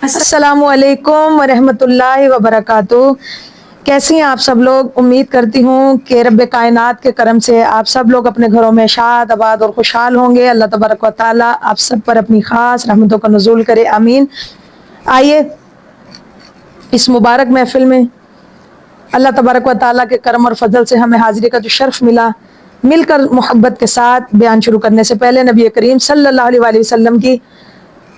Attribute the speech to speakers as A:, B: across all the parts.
A: السلام علیکم ورحمۃ اللہ وبرکاتہ۔ کیسی ہیں آپ سب لوگ؟ امید کرتی ہوں کہ رب کائنات کے کرم سے آپ سب لوگ اپنے گھروں میں شاد آباد اور خوشحال ہوں گے۔ اللہ تبارک و تعالیٰ آپ سب پر اپنی خاص رحمتوں کا نزول کرے، آمین۔ آئیے اس مبارک محفل میں اللہ تبارک و تعالیٰ کے کرم اور فضل سے ہمیں حاضری کا جو شرف مل کر محبت کے ساتھ بیان شروع کرنے سے پہلے نبی کریم صلی اللہ علیہ وآلہ وسلم کی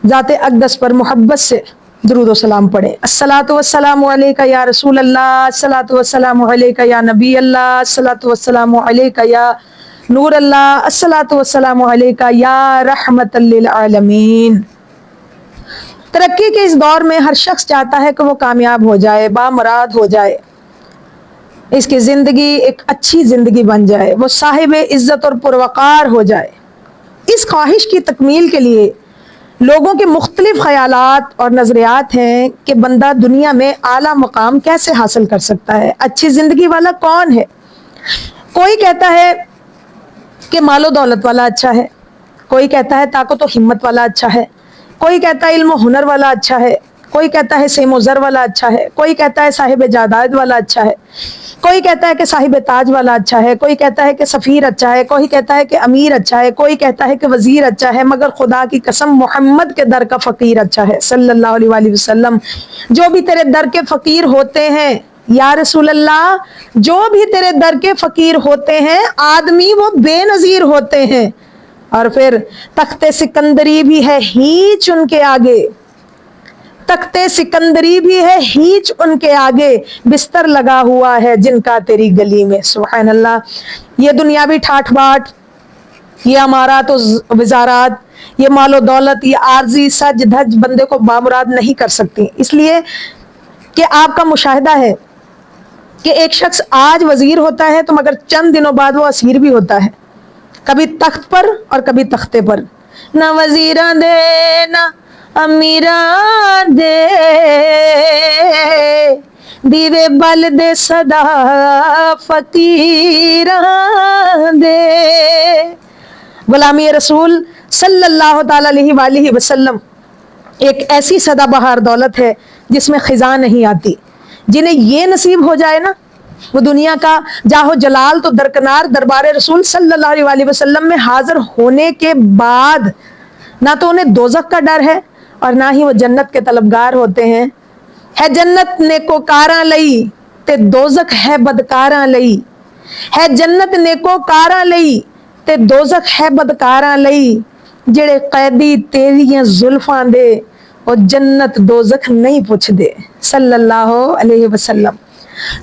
A: ذات اقدس پر محبت سے درود و سلام پڑھیں۔ الصلاۃ والسلام علیک یا رسول اللہ، الصلاۃ والسلام علیک یا نبی اللہ، الصلاۃ والسلام علیک یا نور اللہ، الصلاۃ والسلام علیک یا رحمت للعالمین۔ ترقی کے اس دور میں ہر شخص چاہتا ہے کہ وہ کامیاب ہو جائے، بامراد ہو جائے، اس کی زندگی ایک اچھی زندگی بن جائے، وہ صاحب عزت اور پروقار ہو جائے۔ اس خواہش کی تکمیل کے لیے لوگوں کے مختلف خیالات اور نظریات ہیں کہ بندہ دنیا میں اعلیٰ مقام کیسے حاصل کر سکتا ہے، اچھی زندگی والا کون ہے۔ کوئی کہتا ہے کہ مال و دولت والا اچھا ہے، کوئی کہتا ہے طاقت و ہمت والا اچھا ہے، کوئی کہتا ہے علم و ہنر والا اچھا ہے، کوئی کہتا ہے سیم و زر والا اچھا ہے، کوئی کہتا ہے صاحب جائیداد والا اچھا ہے، کوئی کہتا ہے کہ صاحب تاج والا اچھا ہے، کوئی کہتا ہے کہ سفیر اچھا ہے، کوئی کہتا ہے کہ امیر اچھا ہے، کوئی کہتا ہے کہ وزیر اچھا ہے، مگر خدا کی قسم محمد کے در کا فقیر اچھا ہے صلی اللہ علیہ وآلہ وسلم۔ جو بھی تیرے در کے فقیر ہوتے ہیں یا رسول اللہ، جو بھی تیرے در کے فقیر ہوتے ہیں آدمی وہ بے نظیر ہوتے ہیں، اور پھر تخت سکندری بھی ہے ہیچ ان کے آگے، تخت سکندری بھی ہے ہیچ ان کے آگے، بستر لگا ہوا ہے جن کا تیری گلی میں۔ سبحان اللہ۔ یہ دنیاوی ٹھاٹ باٹ، یہ امارات و وزارات، یہ مال و دولت، یہ عارضی سج دھج بندے کو بامراد نہیں کر سکتی، اس لیے کہ آپ کا مشاہدہ ہے کہ ایک شخص آج وزیر ہوتا ہے تو مگر چند دنوں بعد وہ اسیر بھی ہوتا ہے، کبھی تخت پر اور کبھی تختے پر۔ نہ وزیراں دے نہ امیراں دے، دیوے بل دے صدا فقیراں دے۔ غلامی رسول صلی اللہ تعالی علیہ وآلہ وسلم ایک ایسی سدا بہار دولت ہے جس میں خزاں نہیں آتی۔ جنہیں یہ نصیب ہو جائے نا، وہ دنیا کا جاہ و جلال تو درکنار، دربار رسول صلی اللہ علیہ وآلہ وسلم میں حاضر ہونے کے بعد نہ تو انہیں دوزخ کا ڈر ہے اور نہ ہی وہ جنت کے طلبگار ہوتے ہیں۔ ہے جنت نیکوکاراں لئی تے دوزخ ہے بدکاراں لئی، ہے جنت نیکوکاراں لئی تے دوزخ ہے بدکاراں لئی، جڑے قیدی تیریاں زلفاں دے اور جنت دوزخ نہیں پوچھ دے صلی اللہ علیہ وسلم۔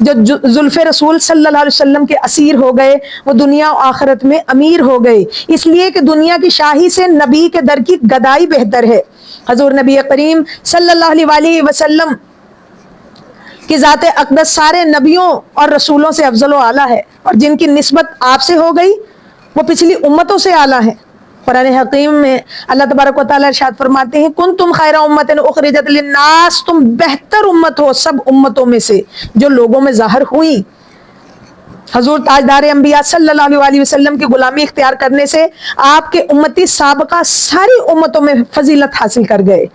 A: جو زلف رسول صلی اللہ علیہ وسلم کے اسیر ہو گئے وہ دنیا و آخرت میں امیر ہو گئے، اس لیے کہ دنیا کی شاہی سے نبی کے در کی گدائی بہتر ہے۔ حضور نبی کریم صلی اللہ علیہ وآلہ وسلم کی ذات اقدس سارے نبیوں اور رسولوں سے افضل و اعلیٰ ہے، اور جن کی نسبت آپ سے ہو گئی وہ پچھلی امتوں سے اعلیٰ ہے۔ قرآن حکیم میں اللہ تبارک و تعالیٰ ارشاد فرماتے ہیں کنتم خیر امۃ اخرجت للناس، تم بہتر امت ہو سب امتوں میں سے جو لوگوں میں ظاہر ہوئی۔ حضور تاجدار انبیاء صلی اللہ علیہ وآلہ وسلم کی غلامی اختیار کرنے سے آپ کے امتی سابقہ ساری امتوں میں فضیلت حاصل کر گئے۔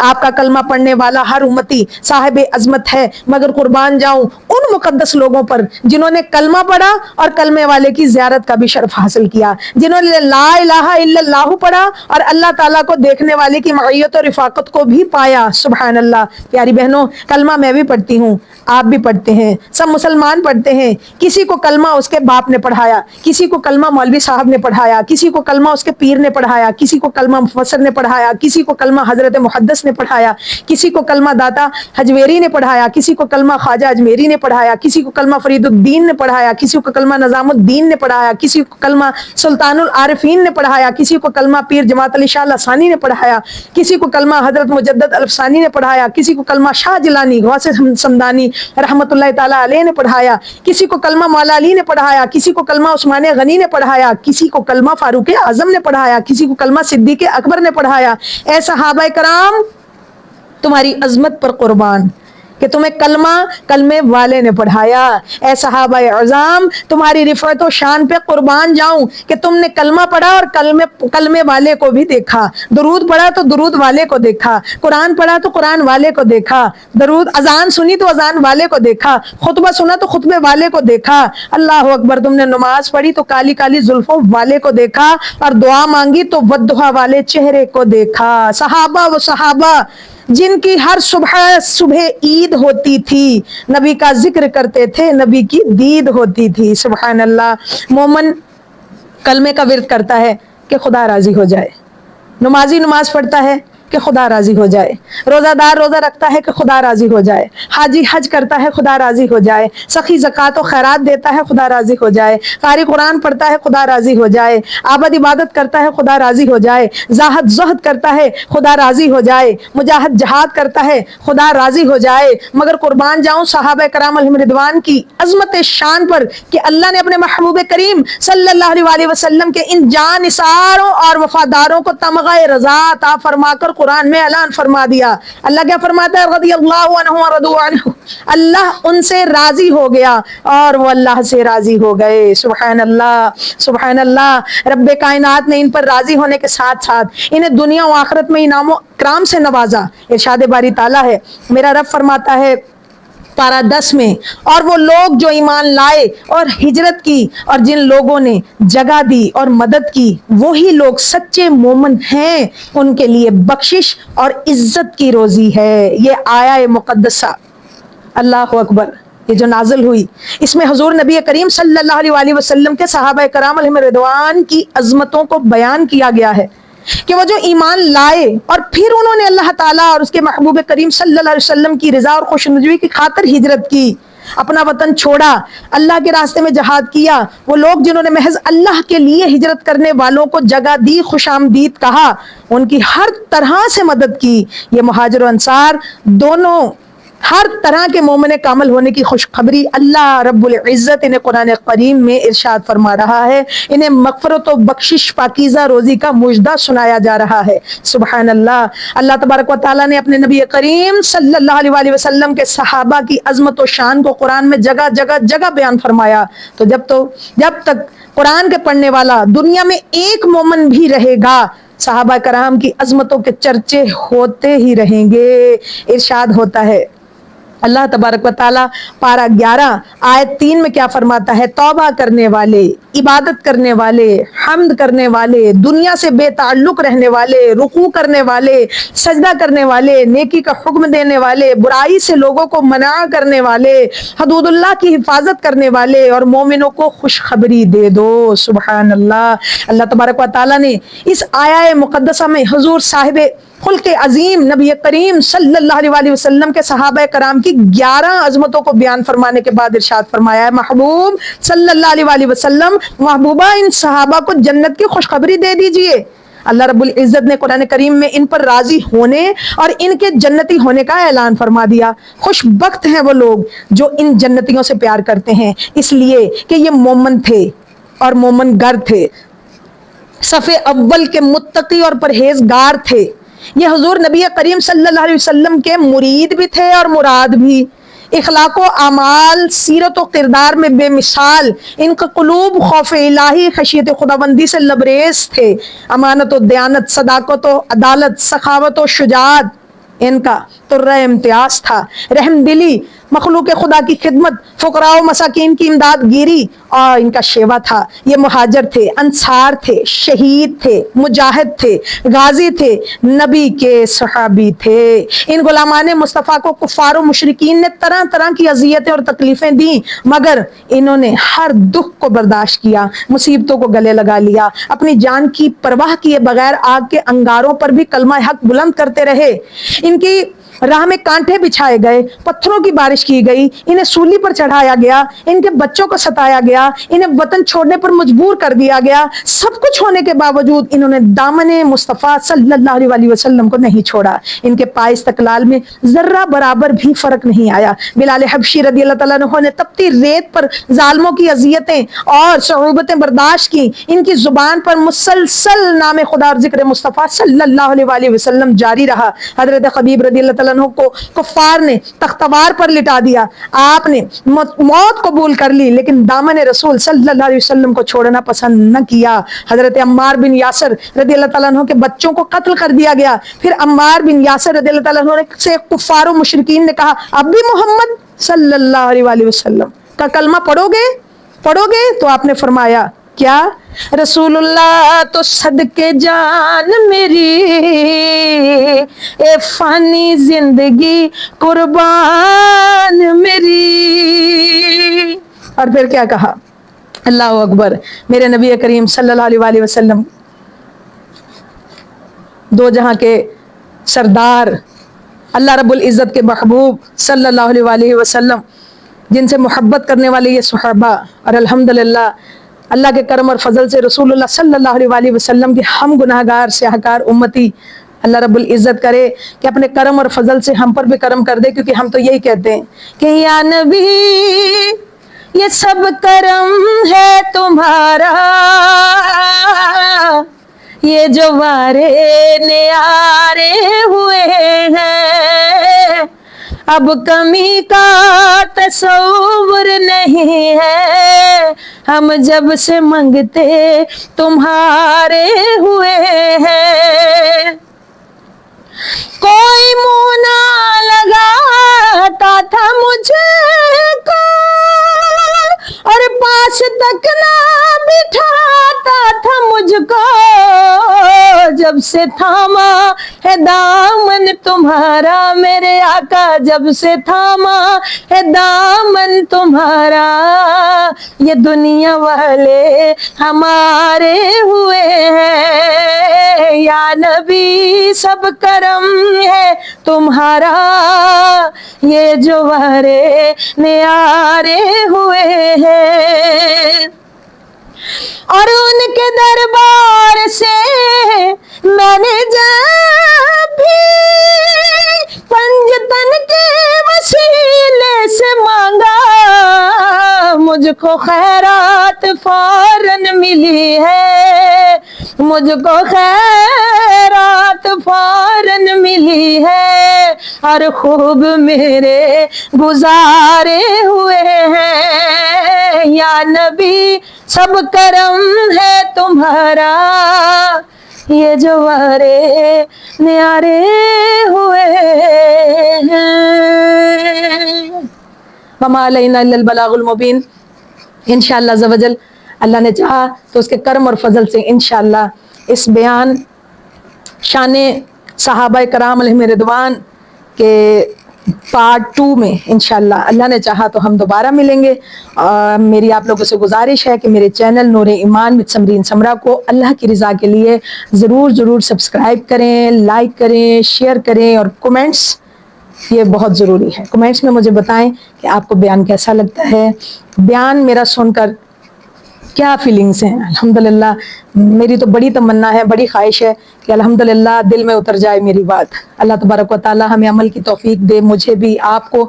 A: آپ کا کلمہ پڑھنے والا ہر امتی صاحب عظمت ہے، مگر قربان جاؤں ان مقدس لوگوں پر جنہوں نے کلمہ پڑھا اور کلمے والے کی زیارت کا بھی شرف حاصل کیا، جنہوں نے لا الہ الا اللہ پڑھا اور اللہ تعالیٰ کو دیکھنے والے کی معیت اور رفاقت کو بھی پایا۔ سبحان اللہ۔ پیاری بہنوں، کلمہ میں بھی پڑھتی ہوں، آپ بھی پڑھتے ہیں، سب مسلمان پڑھتے ہیں۔ کسی کو کلمہ اس کے باپ نے پڑھایا، کسی کو کلمہ مولوی صاحب نے پڑھایا، کسی کو کلمہ اس کے پیر نے پڑھایا، کسی کو کلمہ مفسر نے پڑھایا، کسی کو کلمہ حضرت محدث نے پڑھایا، کسی کو کلمہ داتا حجویری نے پڑھایا، کسی کو کلمہ خواجہ اجمیری نے پڑھایا، کسی کو کلمہ فرید الدین نے پڑھایا، کسی کو کلمہ نظام الدین نے پڑھایا، کسی کو کلمہ سلطان العارفین نے پڑھایا، کسی کو کلمہ پیر جماعت علی شاہ لسانی نے پڑھایا، کسی کو کلمہ حضرت مجدد الفسانی نے پڑھایا، کسی کو کلمہ شاہ جیلانی غوث سمدانی رحمت اللہ تعالیٰ علیہ نے پڑھایا، کسی کو کلمہ مولا علی نے پڑھایا، کسی کو کلمہ عثمان غنی نے پڑھایا، کسی کو کلمہ فاروق اعظم نے پڑھایا، کسی کو کلمہ صدیق اکبر نے پڑھایا۔ اے صحابہ کرام، تمہاری عظمت پر قربان، کہ تمہیں کلمے والے نے پڑھایا۔ اے صحابہ اعظام، تمہاری رفعت و شان پہ قربان جاؤں کہ تم نے کلمہ پڑھا اور کلمے والے کو بھی دیکھا، درود پڑھا تو درود والے کو دیکھا، قرآن پڑھا تو قرآن والے کو دیکھا، اذان سنی تو اذان والے کو دیکھا، خطبہ سنا تو خطبے والے کو دیکھا، اللہ اکبر، تم نے نماز پڑھی تو کالی کالی زلفوں والے کو دیکھا، اور دعا مانگی تو والضحیٰ والے چہرے کو دیکھا۔ صحابہ جن کی ہر صبح عید ہوتی تھی، نبی کا ذکر کرتے تھے، نبی کی دید ہوتی تھی۔ سبحان اللہ۔ مومن کلمے کا ورد کرتا ہے کہ خدا راضی ہو جائے، نمازی نماز پڑھتا ہے کہ خدا راضی ہو جائے، روزہ دار روزہ رکھتا ہے کہ خدا راضی ہو جائے، حاجی حج کرتا ہے خدا راضی ہو جائے، سخی زکوٰۃ و خیرات دیتا ہے خدا راضی ہو جائے، قاری قرآن پڑھتا ہے خدا راضی ہو جائے، عابد عبادت کرتا ہے خدا راضی ہو جائے، زہد کرتا ہے خدا راضی ہو جائے، مجاہد جہاد کرتا ہے خدا راضی ہو جائے۔ مگر قربان جاؤں صحابہ کرام علیہم رضوان کی عظمت شان پر کہ اللہ نے اپنے محبوب کریم صلی اللہ علیہ وسلم کے ان جانثاروں اور وفاداروں کو تمغہ رضا عطا فرما کر قرآن میں اعلان فرما دیا۔ اللہ کیا فرماتا ہے؟ رضی اللہ عنہ ورضوا عنہ، اللہ ان سے راضی ہو گیا اور وہ اللہ سے راضی ہو گئے۔ سبحان اللہ، سبحان اللہ۔ رب کائنات نے ان پر راضی ہونے کے ساتھ ساتھ انہیں دنیا و آخرت میں انعام و اکرام سے نوازا۔ ارشاد باری تعالیٰ ہے، میرا رب فرماتا ہے پارہ 10 میں، اور وہ لوگ جو ایمان لائے اور ہجرت کی اور جن لوگوں نے جگہ دی اور مدد کی، وہی لوگ سچے مومن ہیں، ان کے لیے بخشش اور عزت کی روزی ہے۔ یہ آیہ مقدسہ اللہ اکبر یہ جو نازل ہوئی، اس میں حضور نبی کریم صلی اللہ علیہ وسلم کے صحابہ کرام علیہم رضوان کی عظمتوں کو بیان کیا گیا ہے کہ وہ جو ایمان لائے اور پھر انہوں نے اللہ تعالیٰ اور اس کے محبوب کریم صلی اللہ علیہ وسلم کی رضا اور خوشنودی کی خاطر ہجرت کی، اپنا وطن چھوڑا، اللہ کے راستے میں جہاد کیا، وہ لوگ جنہوں نے محض اللہ کے لیے ہجرت کرنے والوں کو جگہ دی، خوش آمدید کہا، ان کی ہر طرح سے مدد کی، یہ مہاجر و انصار دونوں ہر طرح کے مومن کامل ہونے کی خوشخبری اللہ رب العزت انہیں قرآن کریم میں ارشاد فرما رہا ہے، انہیں مغفرت و بخشش پاکیزہ روزی کا مژدہ سنایا جا رہا ہے۔ سبحان اللہ۔ اللہ تبارک و تعالیٰ نے اپنے نبی کریم صلی اللہ علیہ وسلم کے صحابہ کی عظمت و شان کو قرآن میں جگہ جگہ بیان فرمایا، تو جب تک قرآن کے پڑھنے والا دنیا میں ایک مومن بھی رہے گا، صحابہ کرام کی عظمتوں کے چرچے ہوتے ہی رہیں گے۔ ارشاد ہوتا ہے اللہ تبارک و تعالیٰ پارہ 11 آیت 3 میں کیا فرماتا ہے؟ توبہ کرنے والے، عبادت کرنے والے، حمد کرنے والے، دنیا سے بے تعلق رہنے والے، رکوع کرنے والے، سجدہ کرنے والے، نیکی کا حکم دینے والے، برائی سے لوگوں کو منع کرنے والے، حدود اللہ کی حفاظت کرنے والے اور مومنوں کو خوشخبری دے دو۔ سبحان اللہ۔ اللہ تبارک و تعالیٰ نے اس آیہ مقدسہ میں حضور صاحب خلق عظیم نبی کریم صلی اللہ علیہ وسلم کے صحابہ کرام کی 11 عظمتوں کو بیان فرمانے کے بعد ارشاد فرمایا ہے، محبوب صلی اللہ علیہ وسلم، محبوبہ ان صحابہ کو جنت کی خوشخبری دے دیجئے۔ اللہ رب العزت نے قرآن کریم میں ان پر راضی ہونے اور ان کے جنتی ہونے کا اعلان فرما دیا۔ خوش بخت ہیں وہ لوگ جو ان جنتیوں سے پیار کرتے ہیں، اس لیے کہ یہ مومن تھے اور مومن گر تھے، صف اول کے متقی اور پرہیزگار تھے۔ یہ حضور نبی کریم صلی اللہ علیہ وسلم کے مرید بھی تھے اور مراد بھی، اخلاق و اعمال، سیرت و کردار میں بے مثال، ان کا قلوب خوف الہی، خشیت خداوندی سے لبریز تھے، امانت و دیانت، صداقت و عدالت، سخاوت و شجاعت ان کا ترہ امتیاز تھا، رحم دلی، مخلوق خدا کی خدمت، فقراء و مساکین کی امداد گیری اور ان کا شیوا تھا۔ یہ مہاجر تھے، انصار تھے، شہید تھے، مجاہد تھے، غازی تھے، نبی کے صحابی تھے۔ ان غلامان مصطفیٰ کو کفار و مشرکین نے طرح طرح کی اذیتیں اور تکلیفیں دیں، مگر انہوں نے ہر دکھ کو برداشت کیا، مصیبتوں کو گلے لگا لیا، اپنی جان کی پرواہ کیے بغیر آگ کے انگاروں پر بھی کلمہ حق بلند کرتے رہے۔ ان کی راہ میں کانٹے بچھائے گئے، پتھروں کی بارش کی گئی، انہیں سولی پر چڑھایا گیا، ان کے بچوں کو ستایا گیا، انہیں وطن چھوڑنے پر مجبور کر دیا گیا، سب کچھ ہونے کے باوجود انہوں نے دامن مصطفیٰ صلی اللہ علیہ وسلم کو نہیں چھوڑا۔ ان کے پائے استقلال میں ذرہ برابر بھی فرق نہیں آیا۔ بلال حبشی رضی اللہ تعالیٰ عنہ نے تپتی ریت پر ظالموں کی اذیتیں اور صعوبتیں برداشت کی، ان کی زبان پر مسلسل نام خدا اور ذکر مصطفیٰ صلی اللہ علیہ وسلم جاری رہا۔ حضرت خبیب رضی اللہ تعالیٰ عنہ کو کفار نے تختوار پر لٹا دیا، آپ نے موت قبول کر لی، لیکن دامن رسول صلی اللہ علیہ وسلم کو چھوڑنا پسند نہ کیا۔ حضرت عمار بن یاسر رضی اللہ تعالیٰ عنہ کے بچوں کو قتل کر دیا گیا۔ پھر عمار بن یاسر رضی اللہ تعالیٰ عنہ سے کفار و مشرکین نے کہا اب بھی محمد صلی اللہ علیہ وسلم کا کلمہ پڑھو گے؟ تو آپ نے فرمایا کیا؟ رسول اللہ تو صدقے جان میری، اے فانی زندگی قربان میری۔ اور پھر کیا کہا؟ اللہ اکبر، میرے نبی کریم صلی اللہ علیہ وسلم دو جہاں کے سردار، اللہ رب العزت کے محبوب صلی اللہ علیہ وسلم، جن سے محبت کرنے والے یہ صحابہ، اور الحمدللہ اللہ کے کرم اور فضل سے رسول اللہ صلی اللہ علیہ وسلم کی ہم گناہگار سیاہکار امتی، اللہ رب العزت کرے کہ اپنے کرم اور فضل سے ہم پر بھی کرم کر دے، کیونکہ ہم تو یہی کہتے ہیں کہ یا نبی یہ سب کرم ہے تمہارا، یہ جو وارے نیارے ہوئے ہیں، اب کمی کا تصور نہیں ہے، ہم جب سے منگتے تمہارے ہوئے ہیں۔ کوئی منہ نہ لگاتا تھا مجھے کو، اور پاس تک نہ بٹھاتا تھا مجھ کو، جب سے تھاما ہے دامن تمہارا میرے آقا، جب سے تھاما ہے دامن تمہارا، یہ دنیا والے ہمارے ہوئے ہیں۔ یا نبی سب کرم ہے تمہارا، یہ جو وارے نیارے ہوئے ہیں، اور ان کے دربار سے میں نے جب بھی پنجتن کے وسیلے سے مانگا، مجھ کو خیرات فوراً ملی ہے، مجھ کو خیرات فوراً ملی ہے، اور خوب میرے گزارے ہوئے ہیں۔ یا نبی سب کرم ہے تمہارا، یہ جو وارے نیارے ہوئے ہیں۔ وما علینا الا البلاغ المبین۔ انشاءاللہ عز و جل اللہ نے چاہا تو اس کے کرم اور فضل سے انشاءاللہ اس بیان شان صحابہ کرام علیہم رضوان کے پارٹ 2 میں انشاءاللہ اللہ نے چاہا تو ہم دوبارہ ملیں گے۔ میری آپ لوگوں سے گزارش ہے کہ میرے چینل نور ایمان وتھ سمرین سمرا کو اللہ کی رضا کے لیے ضرور سبسکرائب کریں، لائک کریں، شیئر کریں، اور کومنٹس یہ بہت ضروری ہے۔ کومنٹس میں مجھے بتائیں کہ آپ کو بیان کیسا لگتا ہے، بیان میرا سن کر کیا فیلنگس ہیں۔ الحمدللہ میری تو بڑی تمنا ہے، بڑی خواہش ہے کہ الحمدللہ دل میں اتر جائے میری بات۔ اللہ تبارک و تعالی ہمیں عمل کی توفیق دے، مجھے بھی، آپ کو،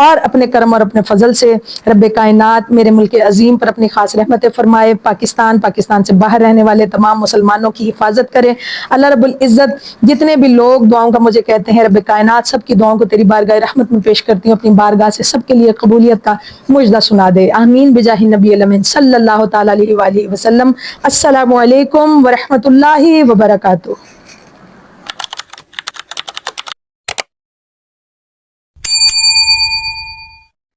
A: اور اپنے کرم اور اپنے فضل سے رب کائنات میرے ملک عظیم پر اپنی خاص رحمت فرمائے، پاکستان سے باہر رہنے والے تمام مسلمانوں کی حفاظت کرے۔ اللہ رب العزت جتنے بھی لوگ دعاؤں کا مجھے کہتے ہیں، رب کائنات سب کی دعاؤں کو تیری بارگاہ رحمت میں پیش کرتی ہوں، اپنی بارگاہ سے سب کے لیے قبولیت کا مجدہ سنا دے، آمین بجاہ نبی الامین صلی اللہ تعالی علیہ وآلہ وسلم۔ السلام علیکم ورحمۃ اللہ وبرکاتہ۔